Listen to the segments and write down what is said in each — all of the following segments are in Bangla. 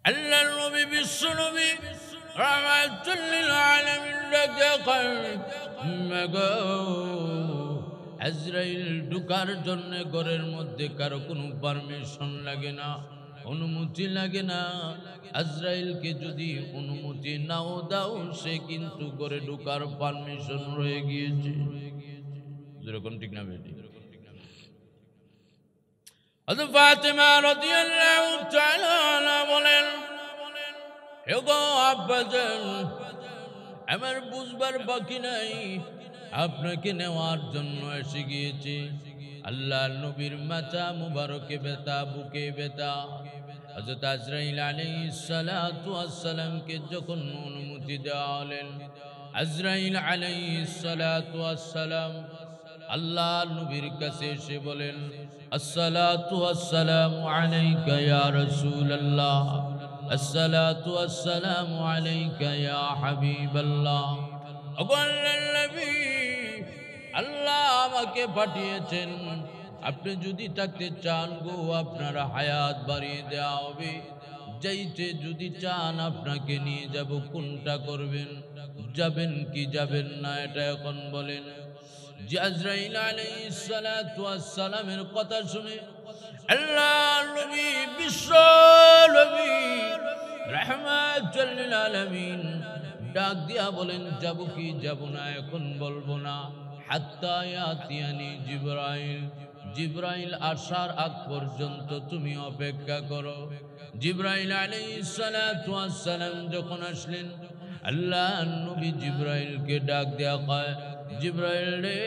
আল্লাহর নবী বিশ্ব নবী রাহমাতুল লিল আলামিন ডাকে কয় মাগো আজরাইল ঢুকার জন্য ঘরের মধ্যে কারো কোনো পারমিশন লাগে না, অনুমতি লাগে না। আজরাইলকে যদি অনুমতি নাও দাও সে কিন্তু ঘরে ঢুকার পারমিশন রয়ে গিয়েছে। যেরকম ঠিক না বেটি? হযরত ফাতেমা রাদিয়াল্লাহু তাআলা আনহা বলেন, এগো আব্বাজান, আমার বুঝবার বাকি নাই, আপনাকে নেওয়ার জন্য এসে গিয়েছি। আল্লাহর নবীর মাথা মুবারকে ব্যথা, বুকে ব্যথা। হযরত আজরাইল আলাইহিস সালাতু ওয়াস সালামকে যখন অনুমতি দেওয়া হলেন, আজরাইল আলাইহিস সালাতু ওয়াস সালাম আল্লাহর নবীর কাছে এসে বলেন, আসসালাতু ওয়াসসালামু আলাইকা ইয়া রাসূলুল্লাহ, আসসালাতু ওয়াসসালামু আলাইকা ইয়া হাবিবাল্লাহ। ওগো আল্লাহর নবী, আল্লাহ আমাকে পাঠিয়েছেন, আপনি যদি থাকতে চান গো আপনার হায়াত বাড়িয়ে দেওয়া হবে। যাইতে যদি চান আপনাকে নিয়ে যাব, কোনটা করবেন? যাবেন কি যাবেন না এটা এখন বলেন। আজরাইল আলাইহিস সালাতু ওয়াস সালামের কথা শুনে আল্লাহর নবী বিশ্ব নবী রাহমাতুল লিল আলামিন ডাক দিয়া বলেন, যাব কি যাব না এখন বলবো না, হাত্তা ইয়াতিয়ানি জিবরাইল, জিবরাইল আসার আগ পর্যন্ত তুমি অপেক্ষা করো। জিবরাইল আলাইহিস সালাতু ওয়াস সালাম যখন আসলেন, আল্লাহর নবী জিবরাইলকে ডাক দেয়া কয়, জিবরাইল রে,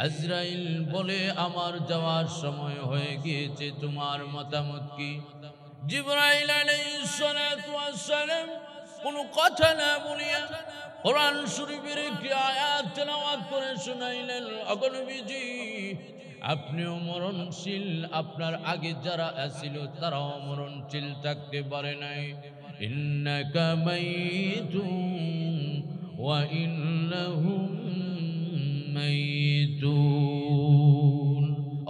আজরাইল বলে আমার যাওয়ার সময় হয়ে গিয়েছে, তোমার মতামত কি? জিবরাইল আলাইহিস সালাতু ওয়াস সালাম কোনো কথা না বলিয়া কোরআন শরীফের একটি আয়াত তেলাওয়াত করে শুনাইলেন, ওগো নবীজি, আপনিও মরণশীল, আপনার আগে যারা ছিল তারাও মরণশীল থাকতে পারে নাই। ইন্নাকা মাইতুন ওয়া ইন্নাহুম মাইতুন।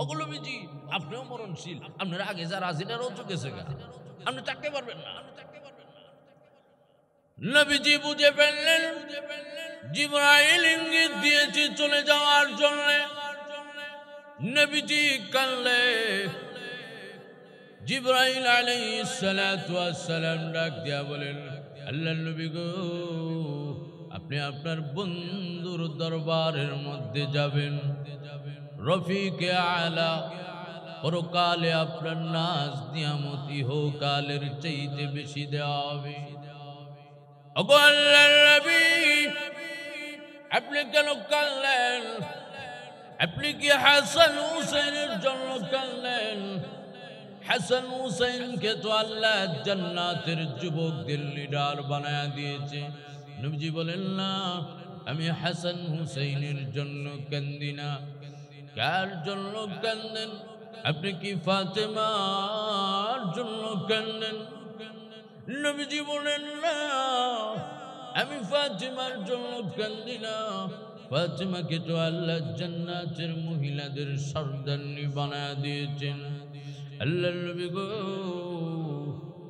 ওগো নবীজি, আপনিও মরণশীল, আপনার আগে যারা আছে তারাও চলে গেছে, আপনি থাকতে পারবেন না। নবীজি বুঝে ফেললেন জিবরাইল ইঙ্গিত দিয়েছে চলে যাওয়ার জন্য। নবীজি কানলে, জিবরাইল আলাইহিস সালাতু ওয়াস সালাম ডাক দিয়া বলেন, আল্লাহর নবী গো, আপনি আপনার বন্ধুর দরবারের মধ্যে যাবেন, রফিকে আলা, পরকালে আপনার নাজ নিয়ামত ইহকালের চাইতে বেশি দেওয়া হবে। ওগো আল্লাহর নবী, আপনি কেন কানলেন? আপনি কি হাসান হুসাইনের জন্য কানলেন? হাসান হুসাইনকে তো আল্লাহ জান্নাতের যুবকদের লিডার বানায়া দিয়েছে। নবীজি বলেন, না, আমি হাসান হুসাইনের জন্য কান্দি না। কার জন্য কান্দেন? আপনি কি ফাতেমার জন্য কান্দেন? নবীজি বলেন, না, আমি ফাতেমার জন্য কান্দি না। ফাতেমাকে তো আল্লাহ জান্নাতের মহিলাদের সর্দারনি বানায়া দিয়েছেন। আল্লাহর নবী গো,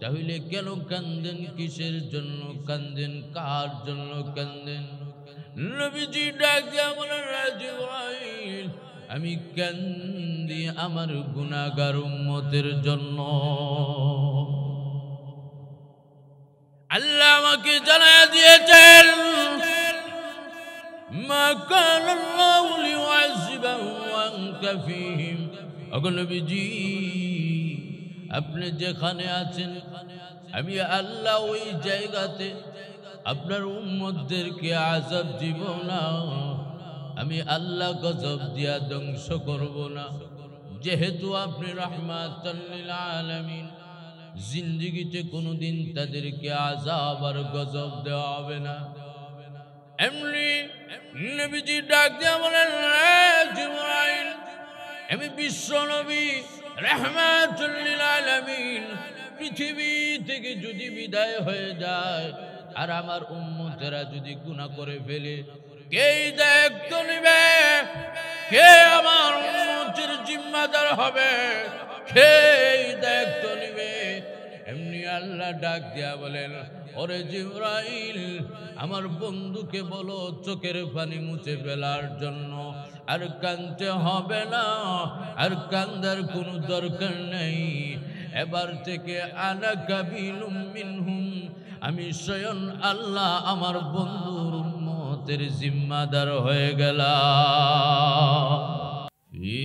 তাহলে কেন কান্দেন? কিসের জন্য কান্দেন? কার জন্য কান্দেন? নবীজি ডাক দিয়া বলেন, জিবরাইল, আমি কান্দি আমার গুনাহগার উম্মতের জন্য। আল্লাহ আমাকে জানায়া দিয়েছেন, মা কানা আল্লাহু লিউআযিবাহুম ওয়া আনতা ফীহিম। ওগো নবীজি, আপনি যেখানে আছেন, আমি আল্লাহ ওই জায়গাতে আপনার উম্মতদেরকে আযাব দিব না, আমি আল্লাহ গজব দিয়া ধ্বংস করব না। যেহেতু আপনি রাহমাতুল লিল আলামিন, জিন্দেগিতে কোনোদিন তাদেরকে আযাব আর গজব দেওয়া হবে না। এমনি নবীজি ডাক দিয়া বলেন, জিবরাইল, আমি বিশ্ব নবী রাহমাতুল লিল আলামিন পৃথিবী থেকে যদি বিদায় হয়ে যায় আর আমার উম্মতেরা যদি গুনাহ করে ফেলে, কে দায়িত্ব নেবে? কে আমার উম্মতের জিম্মাদার হবে? কে দায়িত্ব নেবে? এমনি আল্লাহ ডাক দিয়া বলেন, ওরে জিবরাইল, আমার বন্ধুকে বলো চোখের পানি মুছে ফেলার জন্য। আর কাঁদতে হবে না, আর কান্দার কোনো দরকার নেই। এবার থেকে আনা কাবিলুম মিনহুম, আমি স্বয়ং আল্লাহ আমার বন্ধুর উম্মতের জিম্মাদার হয়ে গেলাম। ফি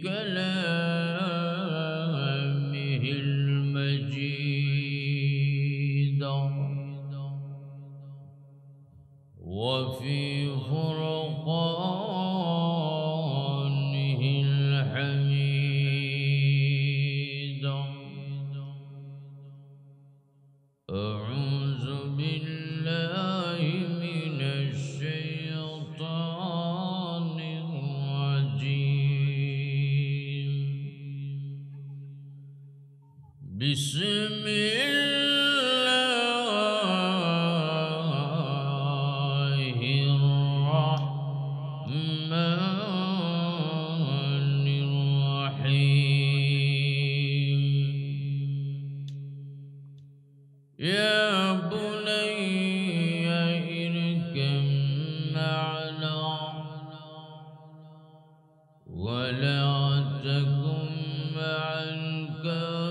কালামিহিল মজিদ ওয়া ফি ফুরকানিহিল হামিদ। أعوذ بالله من الشيطان الرجيم. بسم الله الرحمن الرحيم. يا بني اركب معنا ولا تكن مع الكافرين.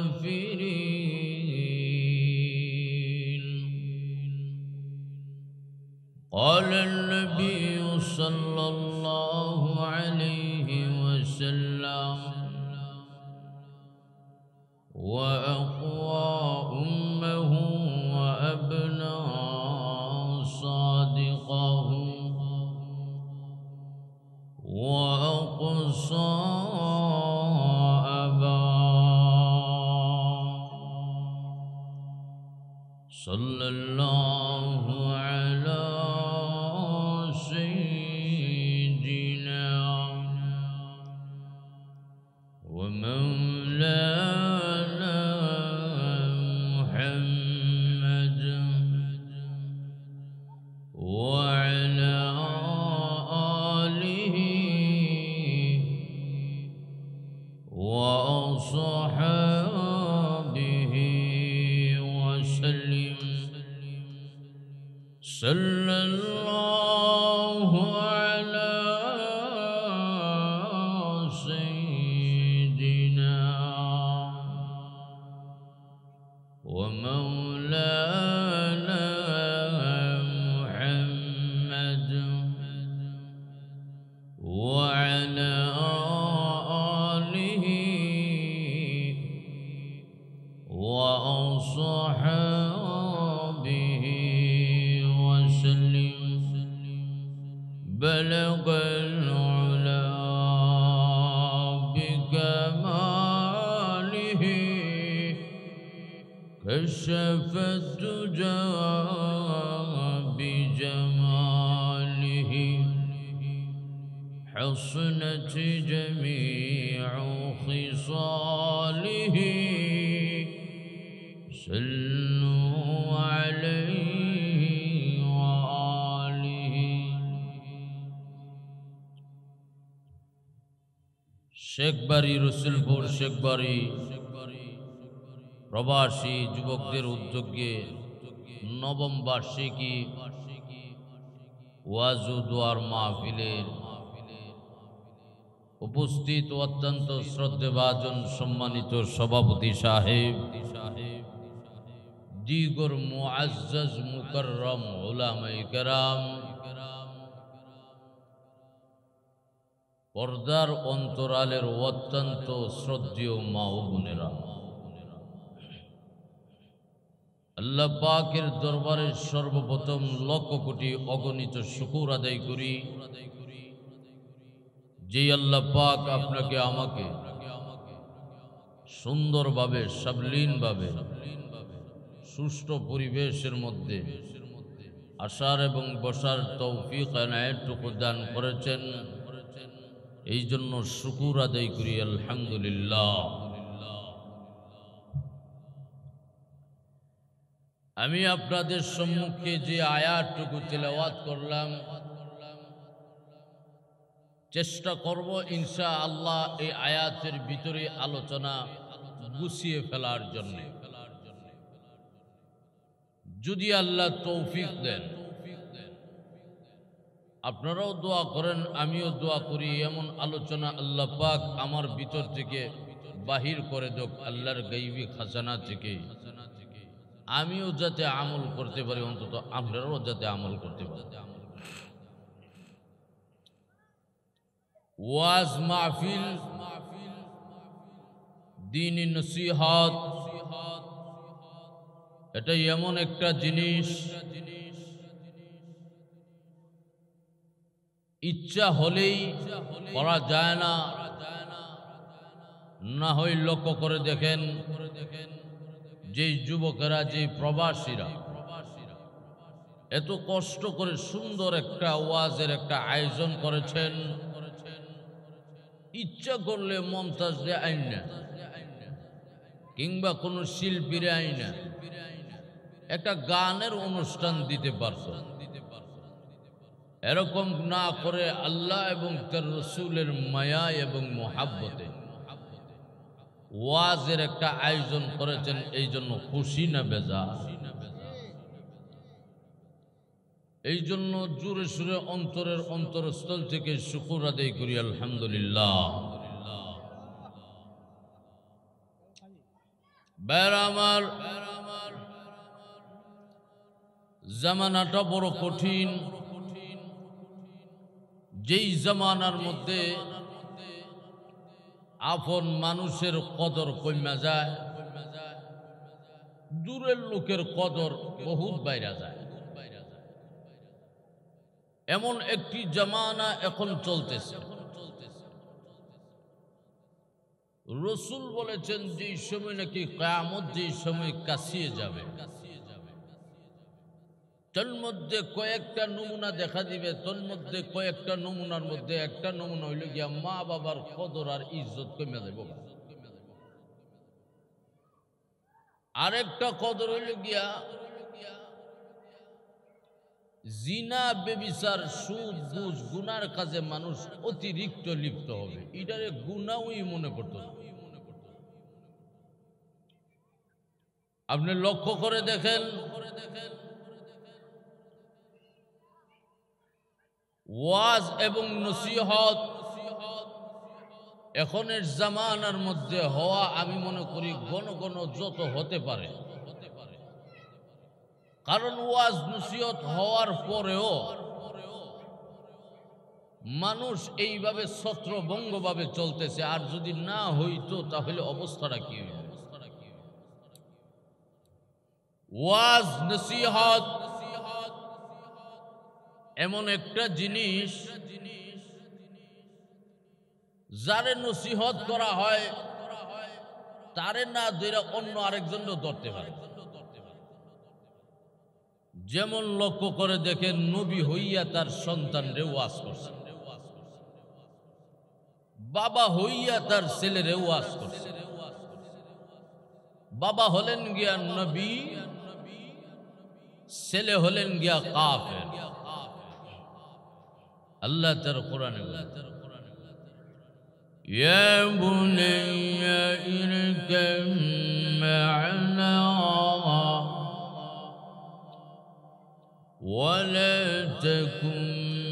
قال النبي صلى الله عليه وسلم وأقوى أمه وأبنى صادقه وأقصى أباه. صلى الله على سيدنا ومولانا محمد وعلى آله وأصحابه وسلم. صلى الله على سيدنا ومولانا محمد وعلى آله وأصحابه وسلم. بلغ العلا بكماله كشف الدجى بجماله حصنت جميع خصاله. صلوا عليه وآله. শেখবাড়ি রসুলপুর শেখবাড়ি প্রবাসী যুবকদের উদ্যোগে নবম বার্ষিকী ওয়াজ ও দোয়ার মাহফিলের উপস্থিত অত্যন্ত শ্রদ্ধেভাজন সম্মানিত সভাপতি সাহেব, দিগর মুআজ্জাজ মুকাররম উলামায়ে কেরাম, পর্দার অন্তরালের অত্যন্ত শ্রদ্ধেয় মা ও বোনেরা, আল্লাহ পাকের দরবারে সর্বপ্রথম লক্ষ কোটি অগণিত শুকর আদায় করি যে আল্লাহ পাক আপনাকে আমাকে সুন্দরভাবে সাবলীনভাবে সুষ্ঠু পরিবেশের মধ্যে আসার এবং বসার তৌফিক এনায়েতটুকু দান করেছেন। এই জন্য শুকর আদায় করি আলহামদুলিল্লাহ। আমি আপনাদের সম্মুখে যে আয়াতটুকু তেলাওয়াত করলাম, চেষ্টা করব ইনশাআল্লাহ এই আয়াতের ভিতরে আলোচনা গুছিয়ে ফেলার জন্য। যদি আল্লাহ তৌফিক দেন, আপনারাও দোয়া করেন, আমিও দোয়া করি, এমন আলোচনা আল্লাহ পাক আমার ভিতর থেকে বাহির করে দেখ আল্লাহর গাইবী খাজানা থেকে, আমিও যাতে আমল করতে পারি, অন্তত আপনারাও যাতে আমল করতে পারি। ওয়াজ মাহফিল, দ্বীনি নসিহত, এটা এমন একটা জিনিস, ইচ্ছা হলেই করা যায় না। না হয় লক্ষ্য করে দেখেন, যেই যুবকেরা, যেই প্রবাসীরা এত কষ্ট করে সুন্দর একটা ওয়াজের একটা আয়োজন করেছেন, ইচ্ছা করলে মমতাজরে আইন না, কিংবা কোনো শিল্পীরে আইন না, একটা গানের অনুষ্ঠান দিতে পারত। এরকম না করে আল্লাহ এবং তার রসুলের মায়া এবং মোহাব্বতে ওয়াজের একটা আয়োজন করেছেন, এই জন্য খুশি না বেজার? এই জন্য জোরে সুরে অন্তরের অন্তরস্থল থেকে শুকর আদায় করি, আলহামদুলিল্লাহ। আমার জামানাটা বড় কঠিন। যেই জামানার মধ্যে আপন মানুষের কদর কমা যায়, দূরের লোকের কদর বহুত বাইরে যায়, এমন একটি জামানা এখন চলতেছে। রসুল বলেছেন যেই সময় নাকি কিয়ামত যেই সময় কাছিয়ে যাবে, তোর মধ্যে কয়েকটা নমুনা দেখা দিবে। তোর মধ্যে কয়েকটা নমুনার মধ্যে একটা নমুনা হইল গিয়া মা বাবার কদর আর ইজ্জত কমে দেব। আরেকটা কদর হইল গিয়া জিনা, বেবিচার, সুদ, ঘুষ, গুনার কাজে মানুষ অতিরিক্ত লিপ্ত হবে। এটারে গুনাহই মনে করত না। আপনি লক্ষ্য করে দেখেন, ওয়াজ এবং নসিহত এখনের জামানার মধ্যে হওয়া, আমি মনে করি ঘন ঘন যত হতে পারে। কারণ ওয়াজ নসিহত হওয়ার পরেও মানুষ এইভাবে ছত্রভঙ্গভাবে চলতেছে। আর যদি না হইতো তাহলে অবস্থাটা কি হইবে? ওয়াজ নসিহত এমন একটা জিনিস, যারে নসিহত করা হয় তারে না ধরে অন্য আরেকজনও ধরতে পারে। যেমন লক্ষ্য করে দেখেন, নবী হইয়া তার সন্তানরে ওয়াজ করছে, বাবা হইয়া তার ছেলেরে ওয়াজ করছে। বাবা হলেন গিয়া নবী, ছেলে হলেন গিয়া কাফের। আল্লাহ তার কোরআনে বলেন, ইয়া বুনাইয়া ইরকাম মা'না ওয়ালা তাকুম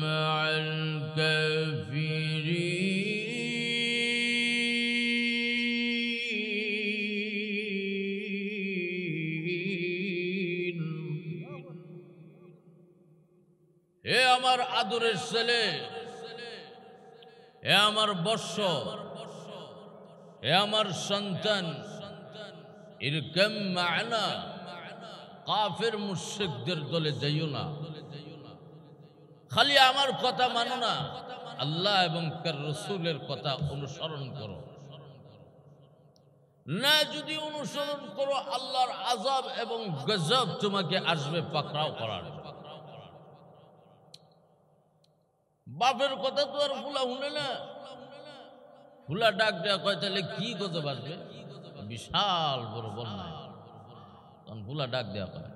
মা'আল কাফিরিন। হে আমার আদরের ছেলে, হে আমার বৎস, হে আমার সন্তান, ইরকাম মা'না, কাফের মুশরিকদের দলে যাইও না। খালি আমার কথা মানো না, আল্লাহ এবং তার রাসূলের কথা অনুসরণ করো। না যদি অনুসরণ করো, আল্লাহর আযাব এবং গজব তোমাকে আসবে পাকড়াও করার। বাপের কথা তো আর ফুলা শুনে না। ফুলা ডাক দেয়া কয়, তাহলে কি গজব আসবে? বিশাল বড় বন্যা। তখন ফুলা ডাক দেয়া কয়,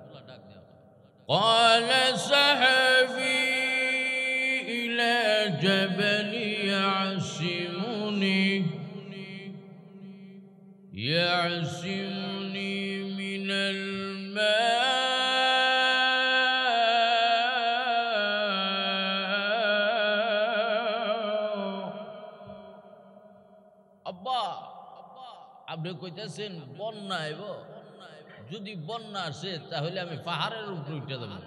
قال سحبي إلى جبل يعصمني يعصمني من الماء আব্বা আপনি কইতেছেন বন্যা আইব যদি বন্যা আসে তাহলে আমি পাহাড়ের উপরে উঠে যাব না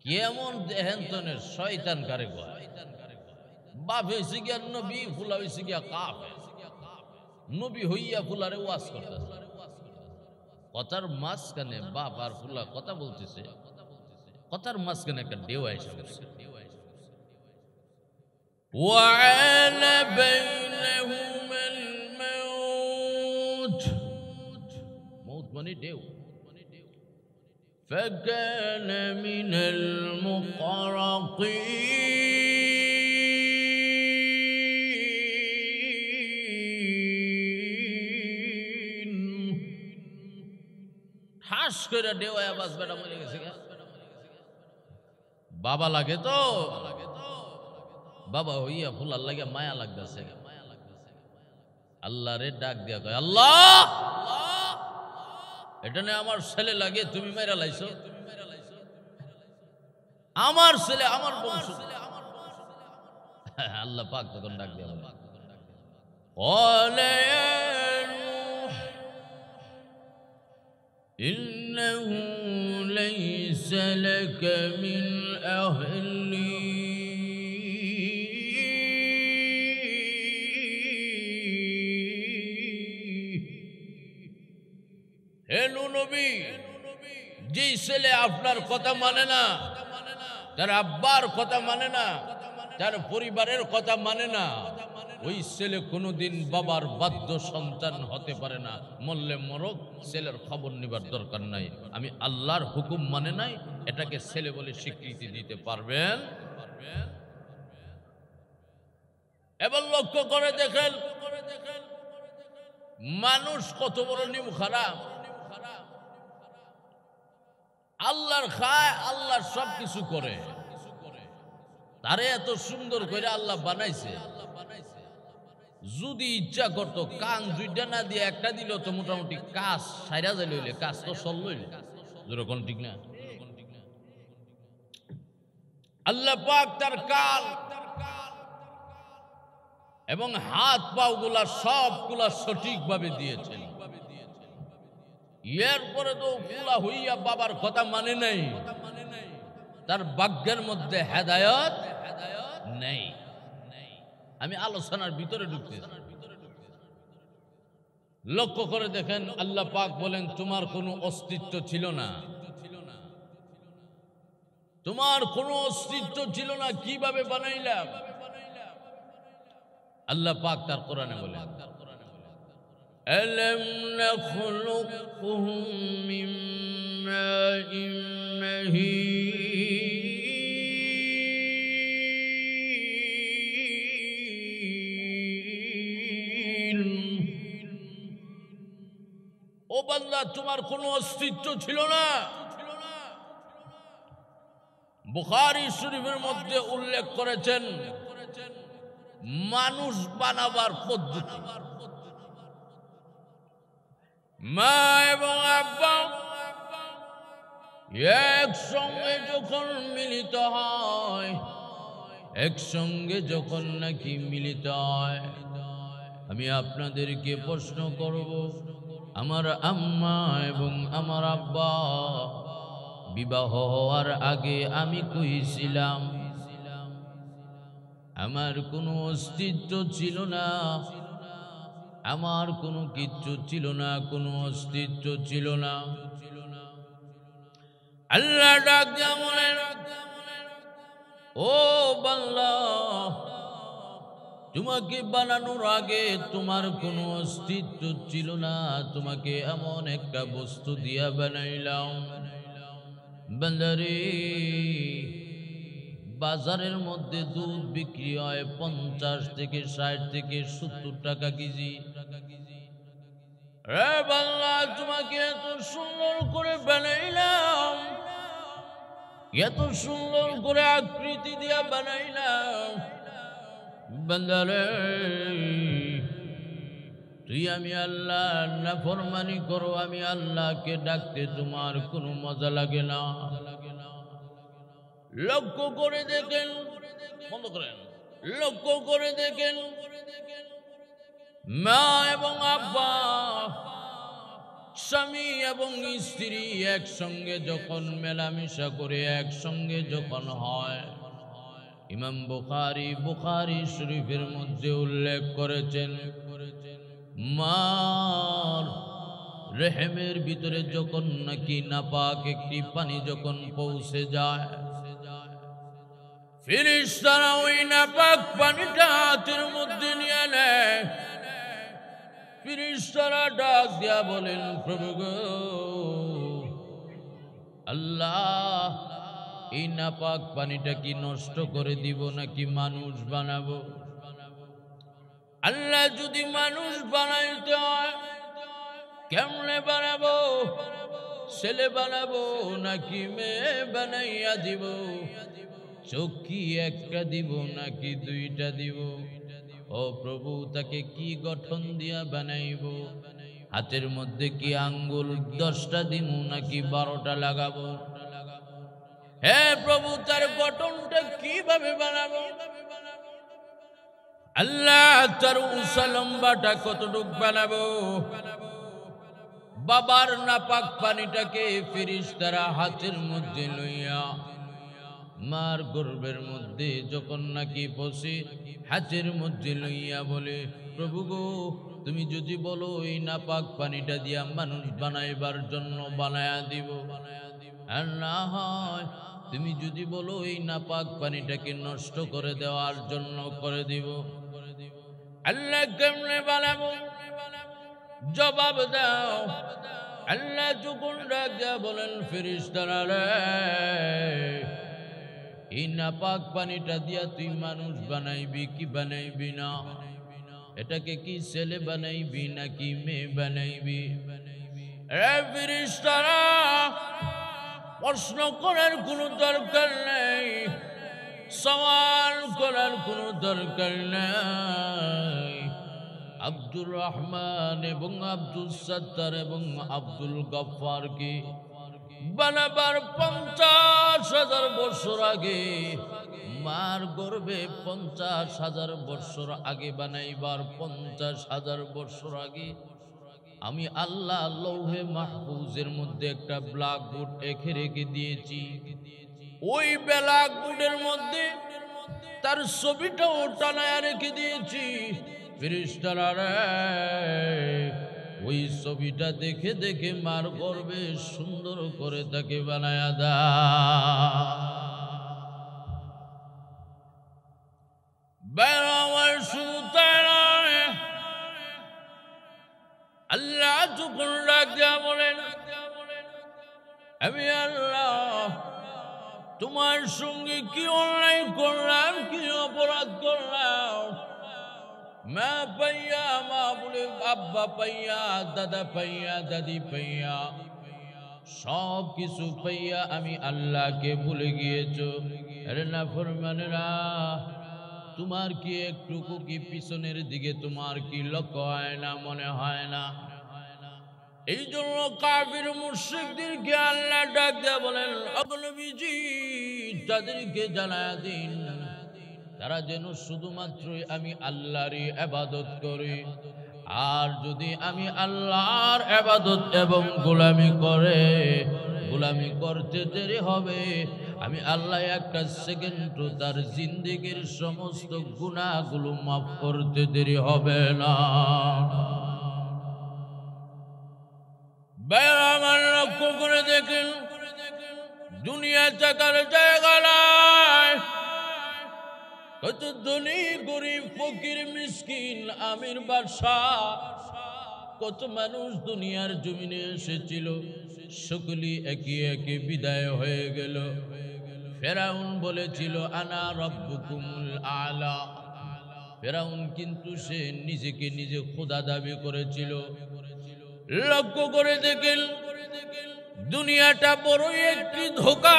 কেমন দেহেন্তনের শয়তান কারে কয় বাপ হইছে গিয়া নবী ফুলা হইছে গিয়া কাফের নবী হইয়া ফুলারে ওয়াজ করতেছে কথার মাঝখানে বাপ আর ফুলা কথা বলতেছে কথার মাঝখানে একটা ঢেউ আইসা গেছে وعال بينهما الموت موت মানে ঢেউ فكان من المغرقين ঠাস করে ঢেউ আওয়াজ বেটা মরে গেছে বাবা লাগে তো বাবা হইয়া ফুলার লাগে মায়া লাগতেছে আল্লাহ রে ডাক দিয়া কয় আল্লাহ এটা নিয়ে আমার ছেলে লাগে তুমি মেরা লাইছো আমার ছেলে আমার বংশ আল্লাহ পাক তখন ডাক দিয়া قال يا نوح إنه ليس لك من أهلي হেনু নবী যে ছেলে আপনার কথা মানে না তার আব্বার কথা মানে না তার পরিবারের কথা মানে না ওই ছেলে কোনোদিন বাবার বাধ্য সন্তান হতে পারে না মরলে মরক ছেলের খবর নিবার দরকার নাই আমি আল্লাহর হুকুম মানে নাই এটাকে ছেলে বলে স্বীকৃতি দিতে পারবেন এবার লক্ষ্য করে দেখেন মানুষ কত বড় নিম খারাপ আল্লাহর খায় আল্লাহর সব কিছু করে তারে এত সুন্দর করে আল্লাহ বানাইছে যদি ইচ্ছা করতো কান দুইটা না দিয়ে একটা দিল তো মোটামুটি কাজ সাইরা যাই লইলে কাজ তো সল লইলে যেরকম ঠিক না আল্লাহ পাক তার কান এবং হাত পাও গুলা সবগুলা সঠিকভাবে দিয়েছেন এরপরে তো ফুলা হইয়া বাবার কথা মানে নাই তার ভাগ্যের মধ্যে হেদায়েত নেই আমি আলোচনার ভিতরে ঢুকতেছি লক্ষ্য করে দেখেন আল্লাহ পাক বলেন তোমার কোনো অস্তিত্ব ছিল না তোমার কোনো অস্তিত্ব ছিল না কিভাবে বানাইলাম আল্লাহ পাক তার কোরআনে বলেন ألم نخلقكم من ماء مهين ও বান্দা তোমার কোনো অস্তিত্ব ছিল না বুখারী শরীফের মধ্যে উল্লেখ করেছেন মানুষ বানাবার পদ্ধতি মা এবং আব্বা একসঙ্গে যখন মিলিত হয় একসঙ্গে যখন নাকি মিলিত হয় আমি আপনাদেরকে প্রশ্ন করব আমার আম্মা এবং আমার আব্বা বিবাহ হওয়ার আগে আমি কইছিলাম আমার কোনো অস্তিত্ব ছিল না আমার কোনো কিচ্ছু ছিল না কোনো অস্তিত্ব ছিল না আল্লাহ ডাক দিয়া বলেন ও বান্দা তোমাকে বানানোর আগে তোমার কোনো অস্তিত্ব ছিল না তোমাকে এমন একটা বস্তু দিয়া বানাইলাম বান্দারে বাজারের মধ্যে দুধ বিক্রি হয় 50 থেকে 60 থেকে 70 টাকা কেজি রে বাংলা তোমাকে এত সুন্দর করে বানাইলাম এত সুন্দর করে আকৃতি দিয়া বানাইলাম বান্দারে তুই আমি আল্লাহ নাফরমানি করো, আমি আল্লাহকে ডাকতে তোমার কোনো মজা লাগে না। লক্ষ্য করে দেখেন, বন্ধ করেন, লক্ষ্য করে দেখেন, মা এবং আব্বা, স্বামী এবং স্ত্রী একসঙ্গে যখন মেলামেশা করে একসঙ্গে যখন হয়, ইমাম বুখারী শরীফের মধ্যে উল্লেখ করেছেন, মার রেহেমের ভিতরে যখন নাকি নাপাক একটি পানি যখন পৌঁছে যায়, ফেরেশতারা ওই নাপাক পানিটা হাতের মধ্যে নিয়ে নেয়। ফেরেশতারা ডাক দিয়া বলেন, প্রভু গো আল্লাহ, এই নাপাক পানিটা কি নষ্ট করে দিব নাকি মানুষ বানাবো? আল্লাহ, যদি মানুষ বানাইতে হয় কেমনে বানাবো? ছেলে বানাবো নাকি মেয়ে বানাইয়া দিব? চোখ কি একটা দিব নাকি দুইটা দিব? ও প্রভু, তাকে কি গঠন দিয়া বানাইব? হাতের মধ্যে কি আঙ্গুল 10টা দিব নাকি 12টা লাগাবো? হে প্রভু, তার গঠনটা কিভাবে বানাবো? আল্লাহ, তার উঁচা লম্বাটা কতটুক বানাবো? বাবার নাপাক পানিটাকে ফেরেশতারা হাতের মধ্যে লইয়া মার গর্ভের মধ্যে যখন নাকি বসে হাতের মধ্যে লইয়া বলে, প্রভু গো, তুমি যদি বলো এই নাপাক পানিটা দিয়া মানুষ বানাইবার জন্য বানায়া দিব, আর না হয় তুমি যদি বলো এই নাপাক পানিটাকে নষ্ট করে দেওয়ার জন্য করে দিব। আল্লাহ, কেমনে বানাবো? জবাব দাও। আল্লাহ যখন ডাক দিয়া বলেন, ফেরেশতারা রে, এই নাপাক পানিটা দিয়া তুই মানুষ বানাইবি কি বানাইবি না? এটাকে কি ছেলে বানাইবি নাকি মেয়ে বানাইবি? রে ফেরেশতারা, প্রশ্ন করার কোনো দরকার নেই, সওয়াল করার কোনো দরকার নেই। আব্দুর রহমান এবং আব্দুল সত্তার এবং আব্দুল গফফারকে বানাবার 50,000 বছর আগে, মার গর্ভে 50,000 বছর আগে বানাইবার 50,000 বছর আগে আমি আল্লাহ লৌহে মাহফুজের মধ্যে একটা ব্ল্যাকবোর্ড এঁকে রেখে দিয়েছি। ওই ব্ল্যাকবোর্ডের মধ্যে তার ছবিটাও টানায় রেখে দিয়েছি। ফেরেশতারা রে, ওই ছবিটা দেখে দেখে মার গর্ভে সুন্দর করে তাকে বানায়া দা। বেড়াবার শুধু তাই নয়, আল্লাহ যখন ডাক দিয়া বলেন, আমি আল্লাহ তোমার সঙ্গে কি অন্যায় করলাম, কি অপরাধ করলাম? মা পাইয়া মা বলে, আব্বা পাইয়া, দাদা পাইয়া, দাদি পাইয়া, সব কিছু পাইয়া আমি আল্লাহকে ভুলে গিয়েছ। আরে নাফরমানেরা, তোমার কি একটুকু কি পিছনের দিকে তোমার কি লক্ষ্য হয় না, মনে হয় না? এই জন্য কাফির মুশরিকদেরকে আল্লাহ ডাক দেয়া বলেন, নবীজি তাদেরকে জানায়া দিন, তারা যেন শুধুমাত্রই আমি আল্লাহরই ইবাদত করে। আর যদি আমি আল্লাহর ইবাদত এবং গোলামি করে, গোলামি করতে দেরি হবে, আমি আল্লাহ একটা সেকেন্ড তার জিন্দেগির সমস্ত গুনাহগুলো মাফ করতে দেরি হবে না। আমার লক্ষ্য করে দেখেন, দুনিয়া থাকার জায়গা নাই। কত ধনী গরিব ফকির মিসকিন আমির বাদশাহ, কত মানুষ দুনিয়ার জমিনে এসেছিল, সকলেই একে একে বিদায় হয়ে গেল। ফেরাউন বলেছিল আনা রব্বুকুমুল আলা। ফেরাউন কিন্তু সে নিজেকে নিজে খোদা দাবি করেছিল। লক্ষ্য করে দেখেন, দুনিয়াটা বড়ই একটি ধোঁকা,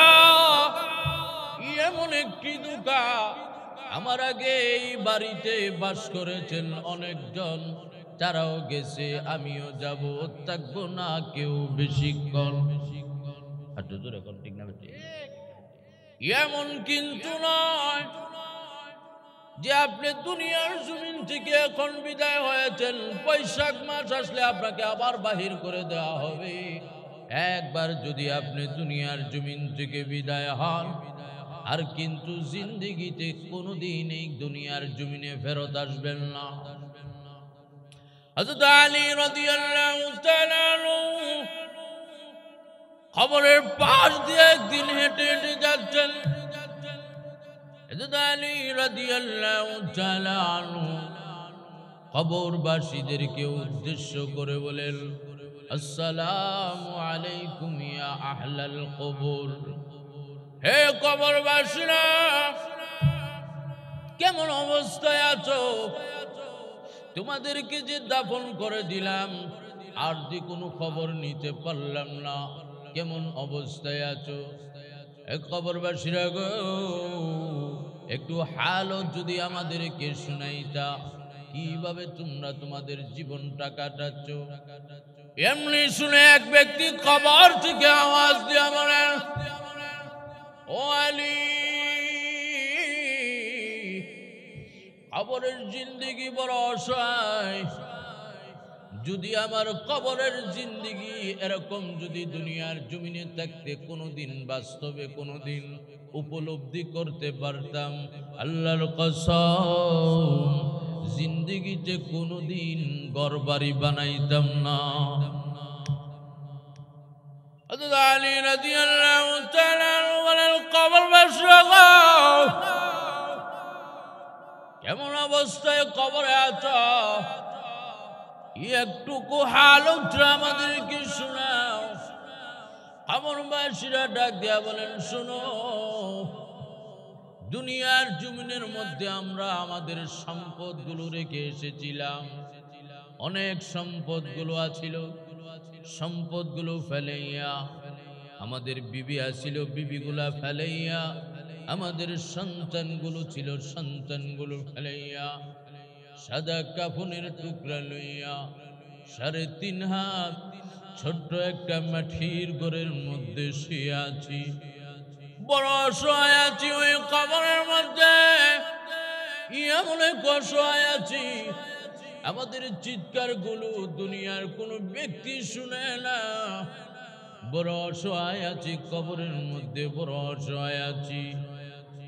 এমন একটি ধোঁকা। আমার আগে এই বাড়িতে বাস করেছেন অনেকজন, তারাও গেছে, আমিও যাব, থাকবো না কেউ বেশিক্ষণ। একটু জোরে এখন, ঠিক না বেশি? এমন কিন্তু নয় যে আপনি দুনিয়ার জমিন থেকে এখন বিদায় হয়েছেন, বৈশাখ মাস আসলে আপনাকে আবার বাহির করে দেওয়া হবে। একবার যদি আপনি দুনিয়ার জমিন থেকে বিদায় হন, আর কিন্তু জিন্দেগিতে কোনোদিন এই দুনিয়ার জমিনে ফেরত আসবেন না। হযরত আলী রাদিয়াল্লাহু তাআলা কবরের পাশ দিয়ে একদিন হেঁটে হেঁটে যাচ্ছেন। হযরত আলী রাদিয়াল্লাহু তাআলা কবরবাসীদেরকে উদ্দেশ্য করে বলেন, আসসালামু আলাইকুম ইয়া আহলাল কবর। হে কবরবাসীরা, কেমন অবস্থায় আছো? তোমাদেরকে যে দাফন করে দিলাম, আর যে কোনো খবর নিতে পারলাম না, কেমন অবস্থায় আছো? এক কবরবাসীরা গো, একটু হালত যদি আমাদেরকে শুনাইতা, কিভাবে তোমরা তোমাদের জীবনটা কাটাচ্ছ। এমনি শুনে এক ব্যক্তি কবর থেকে আওয়াজ দিয়ে বলেন, ও আলী, কবরের জিন্দেগি বড় অসহায়। যদি আমার কবরের জিন্দেগি এরকম যদি দুনিয়ার জমিনে থাকতে কোনোদিন বাস্তবে কোনোদিন উপলব্ধি করতে পারতাম, আল্লাহর কসম জিন্দেগিতে কোনোদিন ঘরবাড়ি বানাইতাম না। হযরত আলী রাদিয়াল্লাহু তাআলা বলেন, কবরবাসীরা কেমন অবস্থায় কবরে আছো? একটুকু হালত আমাদেরকে শোনাও। কবরবাসীরা ডাক দিয়া বলেন, শোনো, দুনিয়ার জমিনের মধ্যে আমরা আমাদের সম্পদগুলো রেখে এসেছিলাম। অনেক সম্পদগুলো আছিল, সম্পদগুলো ফেলাইয়া, আমাদের বিবি আছিল, বিবিগুলা ফেলাইয়া, আমাদের সন্তানগুলো ছিল, সন্তানগুলো ফেলাইয়া, সাদা কাফনের টুকরা লইয়া ৩.৫ হাত ছোট্ট একটা মাটির ঘরের মধ্যে শুয়ে আছি, বড় অসহায় আছি। ওই কবরের মধ্যে এমন অসহায় আছি, আমাদের চিৎকার গুলো দুনিয়ার কোন ব্যক্তি শুনে না। বড় অসহায় আছি, কবরের মধ্যে বড় অসহায় আছি।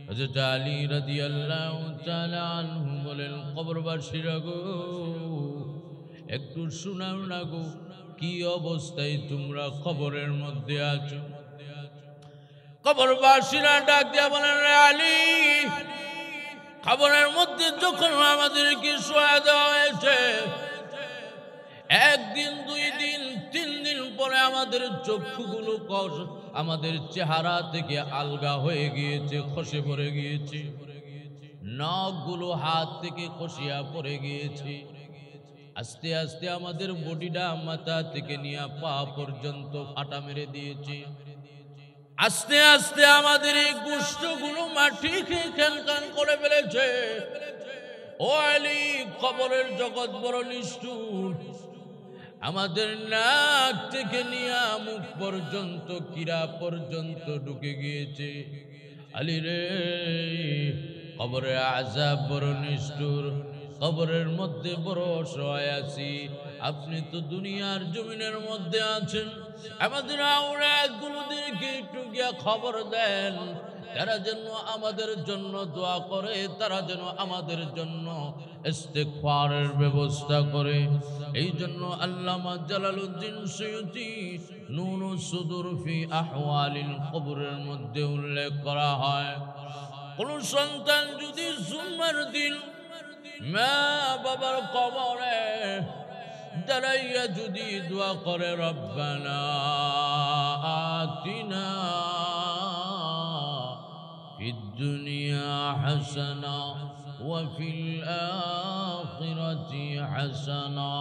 হযরত আলী রাদিয়াল্লাহু তাআলা আনহু বলেন, কবরবাসীরা গো, একটু শোনাও না গো, কি অবস্থায় তোমরা কবরের মধ্যে আছো। কবরবাসীরা ডাক দিয়া বলেন, আলী, কবরের মধ্যে যখন আমাদেরকে শোয়া দেওয়া হয়েছে, একদিন, 2 দিন, 3 দিন পরে আমাদের চক্ষুগুলো আমাদের চেহারা থেকে আলগা হয়ে গিয়েছে, খসে পড়ে গিয়েছে, নখগুলো হাত থেকে খসিয়া পড়ে গিয়েছে। আস্তে আস্তে আমাদের বডিটা মাথা থেকে নিয়ে পা পর্যন্ত ফাটা মেরে দিয়েছে। আস্তে আস্তে আমাদের এই গোশতগুলো মাটি খেয়ে খান করে ফেলেছে। ও আলী, কবরের জগৎ বড় নিষ্ঠুর। আমাদের নাক থেকে নিয়ে মুখ পর্যন্ত, কিরা পর্যন্ত ঢুকে গিয়েছে। আলী রে, কবরের আযাব বড় নিষ্ঠুর, কবরের মধ্যে বড় অসহায় আছি। আপনি তো দুনিয়ার জমিনের মধ্যে আছেন, আমাদের আওলাদগুলোদেরকে একটু গিয়া খবর দেন, তারা যেন আমাদের জন্য দোয়া করে, তারা যেন আমাদের জন্য ইস্তিগফারের ব্যবস্থা করে। এই জন্য আল্লামা জালালউদ্দিন সুয়ুতী নূরুস সুদূর ফি আহওয়ালিল কবরের মধ্যে উল্লেখ করা হয়, কোন সন্তান যদি জুম্মার দিন মা বাবার কবরে দাঁড়াইয়া যদি দোয়া করে, রব্বানা আতিনা ফিদ দুনিয়া হাসানা ওয়া ফিল আখিরাতি হাসানা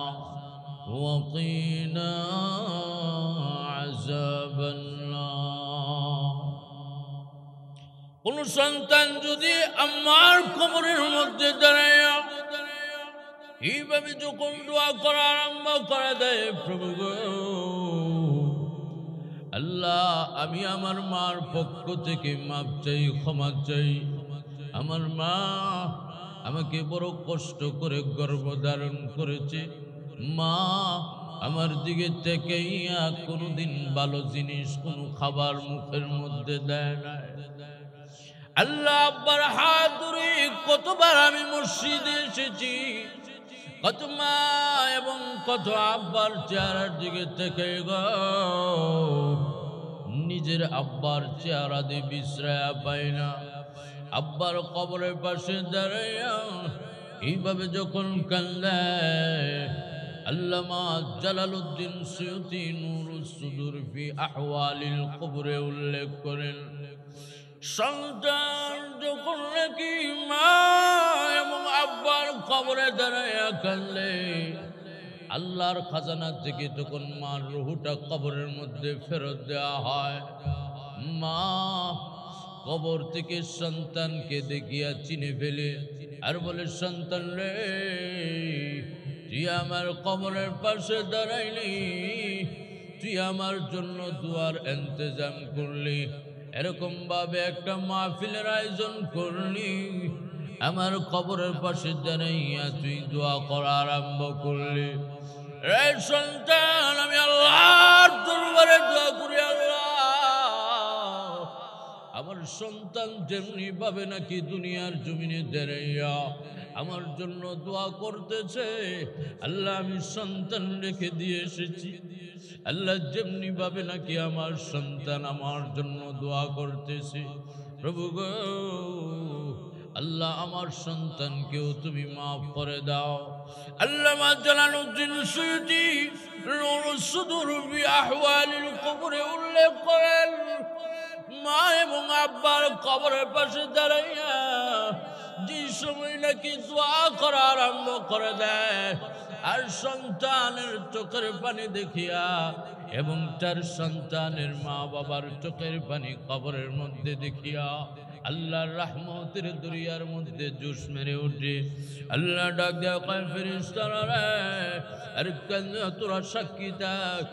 ওয়া কিনা আযাবান্নার। কোন সন্তান যদি আমার কবরের মধ্যে দাঁড়াইয়া এইভাবে যখন দোয়া করা আরম্ভ করে দেয়, প্রভু গো আল্লাহ, আমি আমার মার পক্ষ থেকে মাপ চাই, ক্ষমা চাই। আমার মা আমাকে বড় কষ্ট করে গর্ভধারণ করেছে। মা আমার দিকে তাকাইয়া কোনোদিন ভালো জিনিস কোনো খাবার মুখের মধ্যে দেয় না। আল্লাহ, আব্বার হাত ধরে কতবার আমি মসজিদে এসেছি, কত মা এবং কত আব্বার চেহারার দিকে থেকে গো নিজের আব্বার চেহারা দিয়ে বিশ্রায়া পাই না। আব্বার কবরের পাশে দাঁড়াইয়া এইভাবে যখন কান্দে, আল্লামা জালালউদ্দিন সুয়ুতী নূরুস সুদূর ফি আহওয়ালিল কবরে উল্লেখ করেন, সন্তান যখন নাকি মা এবং আব্বার কবরে দাঁড়াইয়া কান্দে, আল্লাহর খাজানা থেকে তখন মার রুহটা কবরের মধ্যে ফেরত দেওয়া হয়। মা কবর থেকে সন্তানকে দেখিয়া চিনে ফেলে আর বলে, সন্তান রে, তুই আমার কবরের পাশে দাঁড়াইলি, তুই আমার জন্য দুয়ার ইন্তজাম করলি, এরকম ভাবে একটা মাহফিলের আয়োজন করলি, আমার কবরের পাশে দাঁড়াইয়া তুই দোয়া করা আরম্ভ করলি। রে সন্তান, আমি আল্লাহর দরবারে দোয়া করি, আল্লাহ আমার সন্তান যেমনি ভাবে নাকি দুনিয়ার জমিনে দাঁড়াইয়া আমার জন্য দোয়া করতেছে, আল্লাহ আমি সন্তান রেখে দিয়ে এসেছি, আল্লাহ যেমনি ভাবে নাকি আমার সন্তান আমার জন্য দোয়া করতেছে, প্রভু গো আল্লাহ আমার সন্তানকেও তুমি মাফ করে দাও। আল্লামা জালালউদ্দিন সুয়ুতী নূরুস সুদূর ফি আহওয়ালিল কবরে উল্লেখ করেন, মা এবং আব্বার কবরের পাশে দাঁড়াইয়া যে সময় নাকি দোয়া করা আরম্ভ করে দেয়, আর সন্তানের চোখের পানি দেখিয়া এবং তার সন্তানের মা বাবার চোখের পানি কবরের মধ্যে দেখিয়া আল্লাহর রহমতের দরিয়ার মধ্যে জোশ মেরে ওঠে। আল্লাহ ডাক দেয়া কয়, ফেরেশতারা রে, আর তোরা সাক্ষী থাক,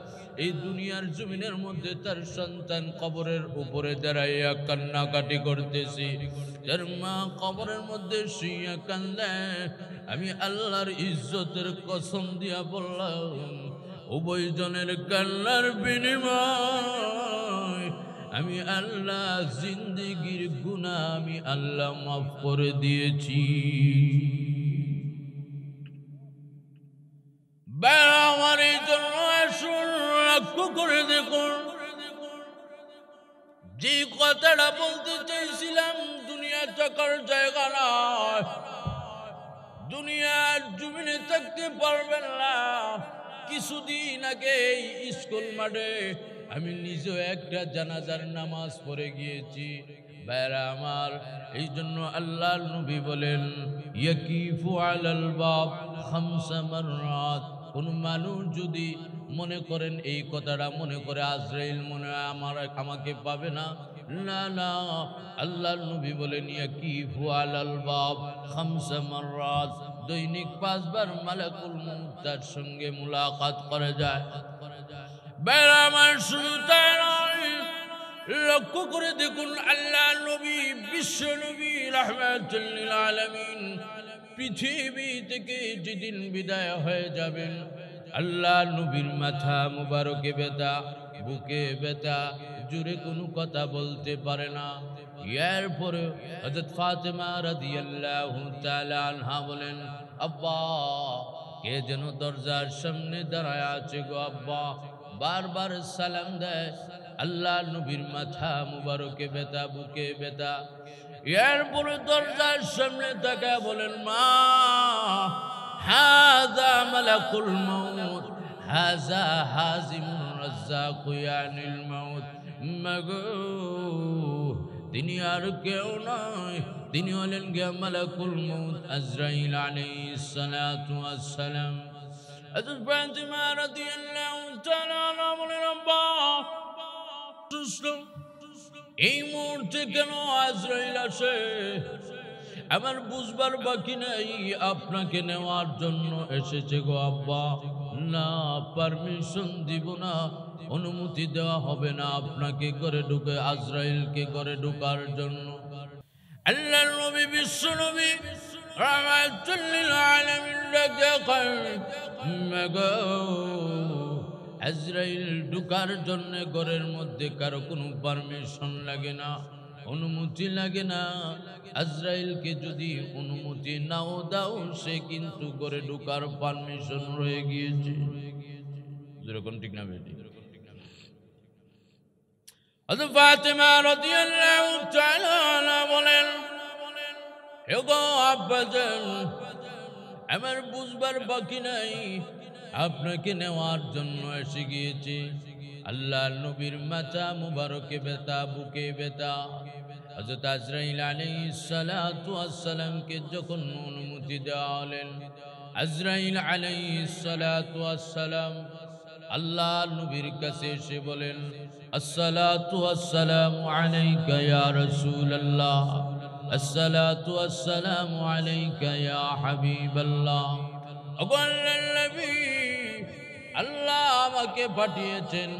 এই দুনিয়ার জমিনের মধ্যে তার সন্তান কবরের উপরে দাঁড়াইয়া কান্নাকাটি করতেছি, তার মা কবরের মধ্যে শুইয়া কান্দে। আমি আল্লাহর ইজ্জতের কসম দিয়া বললাম, উভয় জনের কান্নার বিনিময় আমি আল্লাহ জিন্দেগির গুনাহ আমি আল্লাহ মাফ করে দিয়েছি। আমার এই জন্য আসুন লক্ষ্য করে দেখুন, যে কথাটা বলতে চাইছিলাম, দুনিয়া থাকার জায়গা নয়, দুনিয়ার জমিনে থাকতে পারবেন না। কিছুদিন আগে স্কুল মাঠে আমি নিজেও একটা জানাজার নামাজ পড়ে গিয়েছি। ভাইরা আমার, এই জন্য আল্লাহর নবী বলেন, ইয়াকিফু আলাল বাব খামসা মাররাত। কোন মানুষ যদি মনে করেন এই কথাটা মনে করে আজরাইল মনে হয় আমাকে পাবে না, না না, আল্লাহর নবী বলেন ইয়াকিফু আলাল বাব খামসা মাররাত, দৈনিক 5 বার মালাকুল মউত তার সঙ্গে মুলাকাত করে যায়। ভাইরা আমার, শুধু তাই নয়, লক্ষ্য করে দেখুন, আল্লাহ নবী, বিশ্ব নবী রাহমাতুল লিল আলামিন পৃথিবী থেকে যেদিন বিদায় হয়ে যাবেন, আল্লাহ নবীর মাথা মুবারকে ব্যথা, বুকে ব্যথা, জোরে কোনো কথা বলতে পারে না। এরপরে হযরত ফাতেমা রাদিয়াল্লাহু তাআলা আনহা বলেন, আব্বা, কে যেন দরজার সামনে দাঁড়ায় আছে গো আব্বা। বারবার সালাম দেয়, আল্লাহ নবীর মাথা মুবারকে ব্যথা, বুকে ব্যথা। এরপরে দরজার সামনে তাকায় বলেন, মা, হাযা মালাকুল মাউত, হাযা হাযিমুর রাজ্জাক ইয়ানিল মাউত। মাগো, তিনি আর কেউ নয়, তিনি হলেন গিয়া মালাকুল মাউত আজরাইল আলাইহিস সালাতু ওয়াস সালাম। হযরত ফাতিমা রাদিয়াল্লাহু তাআলা আনহা বলেন, আব্বা, এই মুহূর্তে কেন আজরাইল আসে? আমার বুঝবার বাকি নাই, আপনাকে নেওয়ার জন্য এসেছে গো আব্বা। না, পারমিশন দিব না, অনুমতি দেওয়া হবে না আপনাকে ঘরে ঢুকে, আজরাইলকে ঘরে ঢোকার জন্য। আল্লাহর নবী, বিশ্ব নবী রাহমাতুল লিল আলামিন ডাকে কয়, মাগো আজরাইল ঢোকার জন্য ঘরের মধ্যে কারো কোনো পারমিশন লাগে না, অনুমতি লাগে না। আজরাইলকে যদি অনুমতি নাও দাও, সে কিন্তু ঘরে ঢোকার পারমিশন রয়ে গিয়েছে। যেরকম ঠিক না বেটি? হযরত ফাতেমা রাদিয়াল্লাহু তাআলা আনহা বলেন, হে গো আব্বাজান, আমার বুঝবার বাকি নাই, আপনাকে নেওয়ার জন্য এসে গিয়েছে। আল্লাহর নবীর মাথা মুবারকে ব্যথা, বুকে ব্যথা। হযরত আজরাইল আলাইহিস সালাতু ওয়াস সালামকে যখন অনুমতি দেওয়া হলেন, আজরাইল আলাইহিস সালাতু ওয়াস সালাম আল্লাহর নবীর কাছে এসে বলেন, আসসালাতু ওয়াসসালামু আলাইকা ইয়া রাসূলুল্লাহ, আসসালাতু ওয়াসসালামু আলাইকা ইয়া হাবিবাল্লাহ। ওগো আল্লাহর নবী, আল্লাহ আমাকে পাঠিয়েছেন,